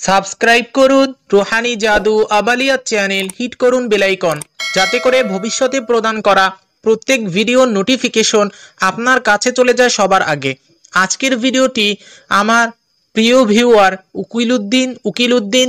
Subscribe করুন Rouhani জাদু আবালিয়াত channel, hit করুন বেল আইকন, যাতে করে ভবিষ্যতে প্রদান করা প্রত্যেক ভিডিওর নোটিফিকেশন আপনার কাছে চলে যায় সবার আগে। আজকের ভিডিওটি আমার প্রিয় ভিউয়ার উকিলউদ্দিন,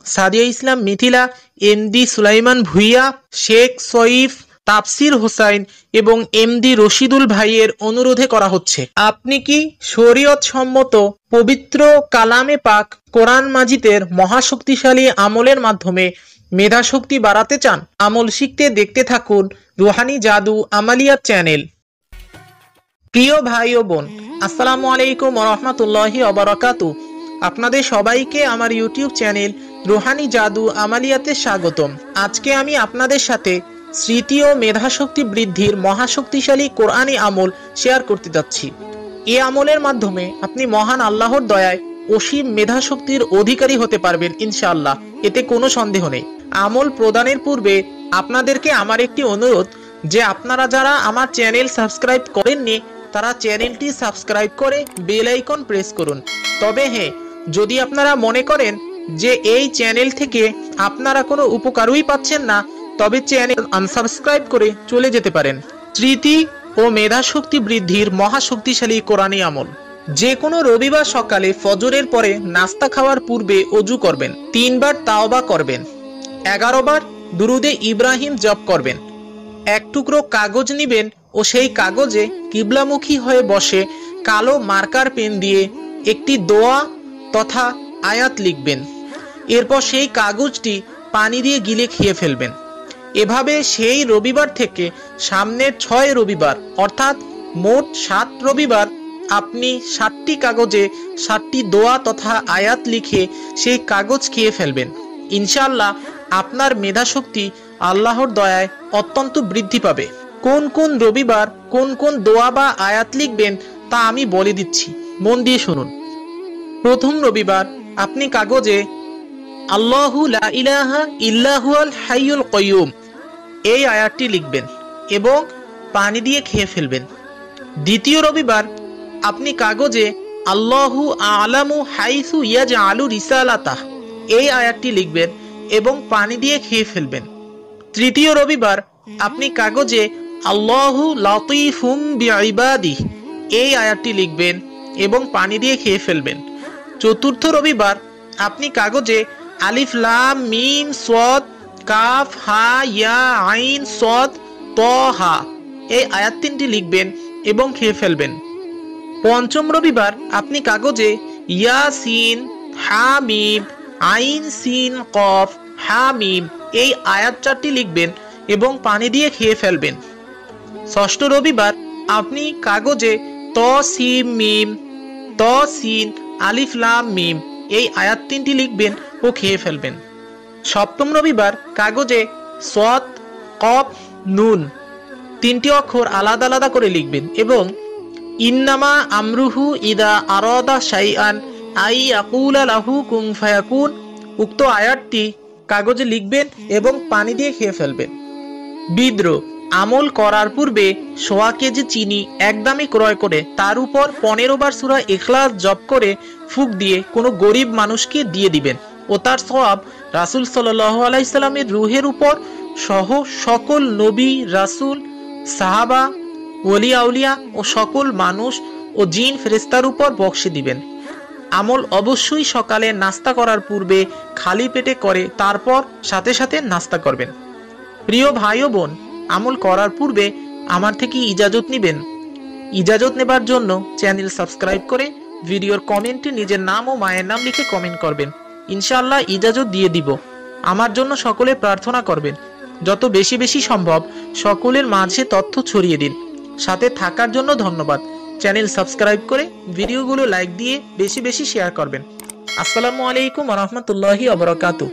সাদিয়া ইসলাম মিথিলা, এমডি সুলাইমান ভুইয়া, শেখ সইফ, তাফসির হোসাইন এবং এমডি রশিদুল ভাইয়ের অনুরোধে করা হচ্ছে। আপনি কি শরীয়ত সম্মত পবিত্র কালামে পাক কোরআন মাজিদের মহাশক্তিশালী আমলের মাধ্যমে মেধাশক্তি বাড়াতে চান? আমল শিখতে দেখতে থাকুন রুহানি জাদু আমালিয়াত চ্যানেল। প্রিয় ভাই ও বোন, আসসালামু আলাইকুম ওয়া রাহমাতুল্লাহি ওয়া বারাকাতুহু। আপনাদের সবাইকে আমার ইউটিউব চ্যানেল রুহানি জাদু আমালিয়াতে স্বাগতম। আজকে আমি আপনাদের সাথে স্মৃতি ও মেধাশক্তি বৃদ্ধির মহাশক্তিশালী কোরআনি আমল শেয়ার করতে যাচ্ছি। এই আমলের মাধ্যমে আপনি মহান আল্লাহর দয়ায় অসীম মেধাশক্তির অধিকারী হতে পারবেন ইনশাআল্লাহ, এতে কোনো সন্দেহ নেই। আমল প্রদানের পূর্বে আপনাদেরকে আমার একটি অনুরোধ, যে আপনারা যারা আমার চ্যানেল সাবস্ক্রাইব করেননি তারা চ্যানেলটি সাবস্ক্রাইব করে বেল আইকন প্রেস করুন। তবে হ্যাঁ, যদি আপনারা মনে করেন যে এই চ্যানেল থেকে আপনারা কোনো উপকারই পাচ্ছেন না, তবে চ্যানেল আনসাবস্ক্রাইব করে চলে যেতে পারেন। স্মৃতি ও মেধাশক্তি বৃদ্ধির মহাশক্তিশালী কোরআনি আমল। যে কোনো রবিবার সকালে ফজরের পরে নাস্তা খাওয়ার পূর্বে অজু করবেন, 3 বার তাওবা করবেন, 11 বার দুরুদে ইব্রাহিম জপ করবেন। 1 টুকরো কাগজ নেবেন ও সেই কাগজে কিবলামুখী হয়ে বসে কালো মার্কার পেন দিয়ে একটি দোয়া তথা আয়াত লিখবেন। এরপর সেই কাগজটি পানি দিয়ে গিলে খেয়ে ফেলবেন। এভাবে সেই রবিবার থেকে সামনের 6 রবিবার অর্থাৎ মোট 7 রবিবার আপনি 7টি কাগজে 7টি দোয়া তথা আয়াত লিখে সেই কাগজ খেয়ে ফেলবেন। ইনশাআল্লাহ আপনার মেধাশক্তি আল্লাহর দয়ায় অত্যন্ত বৃদ্ধি পাবে। কোন কোন রবিবার কোন কোন দোয়া বা আয়াত লিখবেন তা আমি বলে দিচ্ছি, মন দিয়ে শুনুন। প্রথম রবিবার আপনি কাগজে আল্লাহু লা ইলাহা ইল্লাহুল হাইয়ুল কাইয়ুম এই আয়াতটি লিখবেন এবং পানি দিয়ে খেয়ে ফেলবেন। দ্বিতীয় রবিবার আপনি কাগজে আল্লাহু আ'লামু হাইসু ইয়াজআলু রিসালাতাহ এই আয়াতটি লিখবেন এবং পানি দিয়ে খেয়ে ফেলবেন। তৃতীয় রবিবার আপনি কাগজে আল্লাহু লাতীফুম বিইবাদিহি এই আয়াতটি লিখবেন এবং পানি দিয়ে খেয়ে ফেলবেন। চতুর্থ রবিবার আপনি কাগজে আলিফ লাম মিম সদ কাফ হা ইয়া আইন সদ ত হা এই আয়াত 3টি লিখবেন এবং খেয়ে ফেলবেন। পঞ্চম রবিবার আপনি কাগজে ইয়াসিন হা মিম আইন সিন কফ হা মিম এই আয়াত 4টি লিখবেন এবং পানি দিয়ে খেয়ে ফেলবেন। ষষ্ঠ রবিবার আপনি কাগজে ত সিম মিম ত সিন আলিফ লাম মিম এই আয়াত 3টি লিখবেন ও খেয়ে ফেলবেন। সপ্তম রবিবার কাগজে সদ কফ নুন 3টি অক্ষর আলাদা আলাদা করে লিখবেন এবং ইন্নামা আমরুহু ইদা আরাদা শাইআন আই ইয়াকুলা লাহু কুন ফায়াকুন উক্ত আয়াতটি কাগজে লিখবেন এবং পানি দিয়ে খেয়ে ফেলবেন। বিদ্রোহ আমল করার পূর্বে 1.25 কেজি চিনি একদমই ক্রয় করে তার উপর 15 বার সূরা ইখলাস জপ করে ফুঁক দিয়ে কোনো গরিব মানুষকে দিয়ে দিবেন ও তার সওয়াব রাসূল সাল্লাল্লাহু আলাইহি সাল্লামের রূহের উপর সহ সকল নবী, রাসূল, সাহাবা, ওলি আউলিয়া ও সকল মানুষ ও জিন ফেরেশতার উপর বক্সে দিবেন। আমল অবশ্যই সকালে নাস্তা করার পূর্বে খালি পেটে করে তারপর সাথে সাথে নাস্তা করবেন। প্রিয় ভাই ও বোন, আমল করার পূর্বে আমার থেকে ইজাজত নেবেন। ইজাজত নেবার জন্য চ্যানেল সাবস্ক্রাইব করে ভিডিওর কমেন্টে নিজের নাম ও মায়ের নাম লিখে কমেন্ট করবেন। ইনশাআল্লাহ ইজাজত দিয়ে দিব। আমার জন্য সকলে প্রার্থনা করবেন। যত বেশি বেশি সম্ভব সকলের মাঝে তথ্য ছড়িয়ে দিন। সাথে থাকার জন্য ধন্যবাদ। চ্যানেল সাবস্ক্রাইব করে ভিডিওগুলো লাইক দিয়ে বেশি বেশি শেয়ার করবেন। আসসালামু আলাইকুম ওয়া রাহমাতুল্লাহি ওয়া বারাকাতুহু।